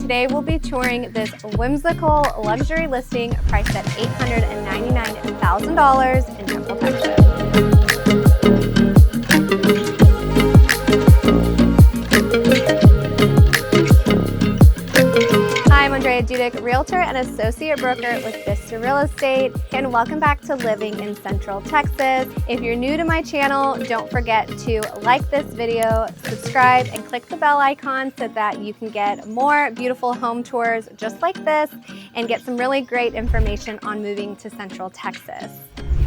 Today we'll be touring this whimsical luxury listing priced at $899,000 in Temple, Texas. I'm Andrea Dudick, Realtor and Associate Broker with Vista Real Estate, and welcome back to Living in Central Texas. If you're new to my channel, don't forget to like this video, subscribe, and click the bell icon so that you can get more beautiful home tours just like this and get some really great information on moving to Central Texas.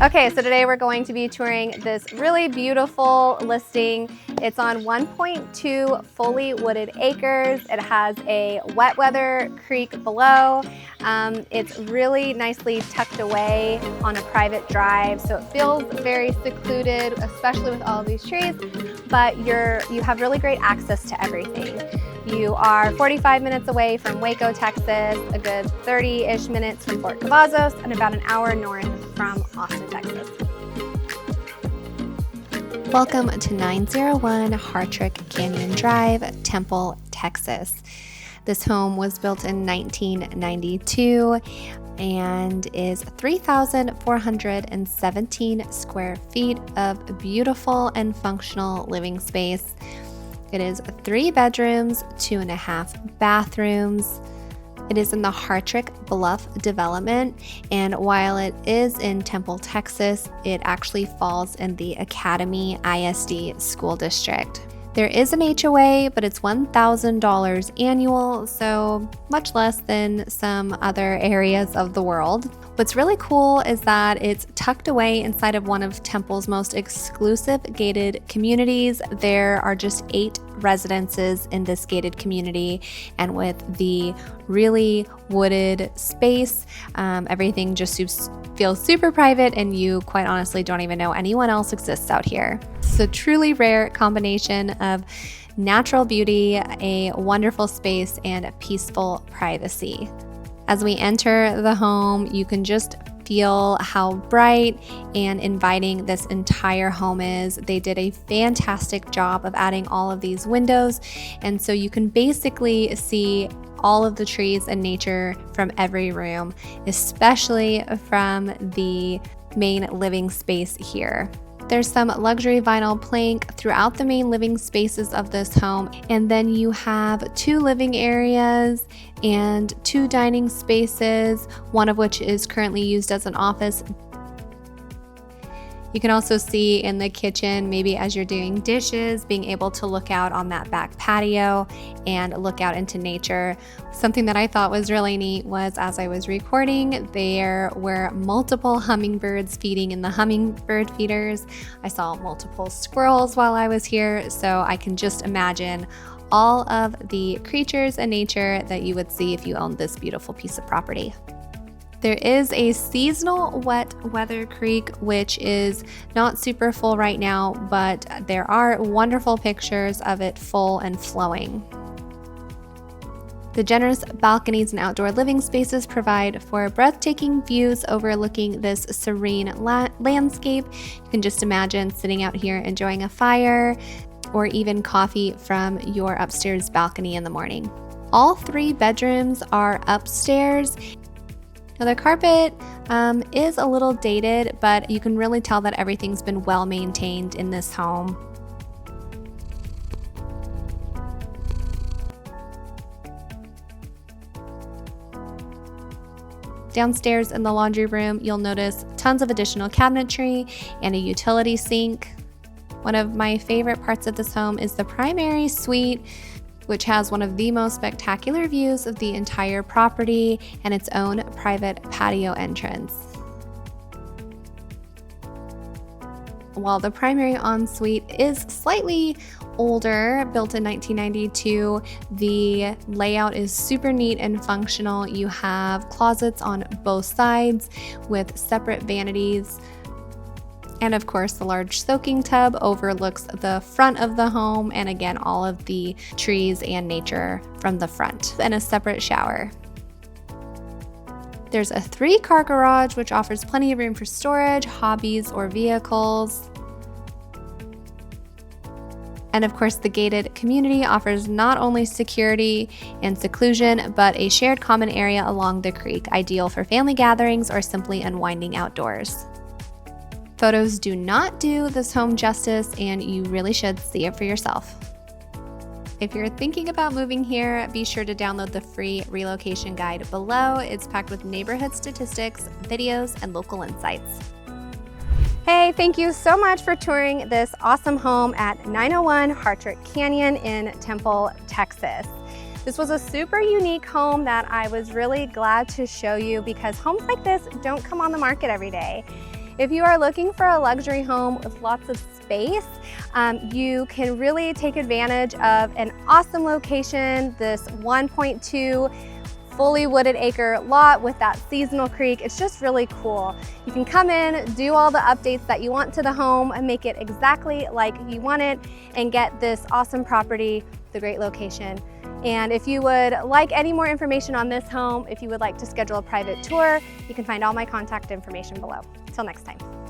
Okay, so today we're going to be touring this really beautiful listing. It's on 1.2 fully wooded acres. It has a wet weather creek below. It's really nicely tucked away on a private drive, so it feels very secluded, especially with all of these trees, but you have really great access to everything. You are 45 minutes away from Waco, Texas, a good 30-ish minutes from Fort Cavazos, and about an hour north from Austin, Texas. Welcome to 901 Hartrick Canyon Drive, Temple, Texas. This home was built in 1992 and is 3,417 square feet of beautiful and functional living space. It is 3 bedrooms, 2.5 bathrooms. It is in the Hartrick Bluff development, and while it is in Temple, Texas, it actually falls in the Academy ISD school district. There is an HOA, but it's $1,000 annual, so much less than some other areas of the world. What's really cool is that it's tucked away inside of one of Temple's most exclusive gated communities. There are just 8 residences in this gated community, and with the really wooded space, everything just feels super private, and you quite honestly don't even know anyone else exists out here. It's a truly rare combination of natural beauty, a wonderful space, and peaceful privacy. As we enter the home, you can just feel how bright and inviting this entire home is. They did a fantastic job of adding all of these windows, and so you can basically see all of the trees and nature from every room, especially from the main living space here. There's some luxury vinyl plank throughout the main living spaces of this home, and then you have 2 living areas and 2 dining spaces, one of which is currently used as an office. You can also see in the kitchen, maybe as you're doing dishes, being able to look out on that back patio and look out into nature. Something that I thought was really neat was, as I was recording, there were multiple hummingbirds feeding in the hummingbird feeders. I saw multiple squirrels while I was here, so I can just imagine all of the creatures and nature that you would see if you owned this beautiful piece of property. There is a seasonal wet weather creek, which is not super full right now, but there are wonderful pictures of it full and flowing. The generous balconies and outdoor living spaces provide for breathtaking views overlooking this serene landscape. You can just imagine sitting out here enjoying a fire or even coffee from your upstairs balcony in the morning. All 3 bedrooms are upstairs. Now the carpet is a little dated, but you can really tell that everything's been well maintained in this home. Downstairs in the laundry room, you'll notice tons of additional cabinetry and a utility sink. One of my favorite parts of this home is the primary suite, which has one of the most spectacular views of the entire property and its own private patio entrance. While the primary ensuite is slightly older, built in 1992, the layout is super neat and functional. You have closets on both sides with separate vanities. And of course, the large soaking tub overlooks the front of the home, and again, all of the trees and nature from the front, and a separate shower. There's a 3-car garage, which offers plenty of room for storage, hobbies, or vehicles. And of course, the gated community offers not only security and seclusion, but a shared common area along the creek, ideal for family gatherings or simply unwinding outdoors. Photos do not do this home justice, and you really should see it for yourself. If you're thinking about moving here, be sure to download the free relocation guide below. It's packed with neighborhood statistics, videos, and local insights. Hey, thank you so much for touring this awesome home at 901 Hartrick Canyon in Temple, Texas. This was a super unique home that I was really glad to show you because homes like this don't come on the market every day. If you are looking for a luxury home with lots of space, you can really take advantage of an awesome location, this 1.2 fully wooded acre lot with that seasonal creek. It's just really cool. You can come in, do all the updates that you want to the home and make it exactly like you want it and get this awesome property, the great location. And if you would like any more information on this home, if you would like to schedule a private tour, you can find all my contact information below. Until next time.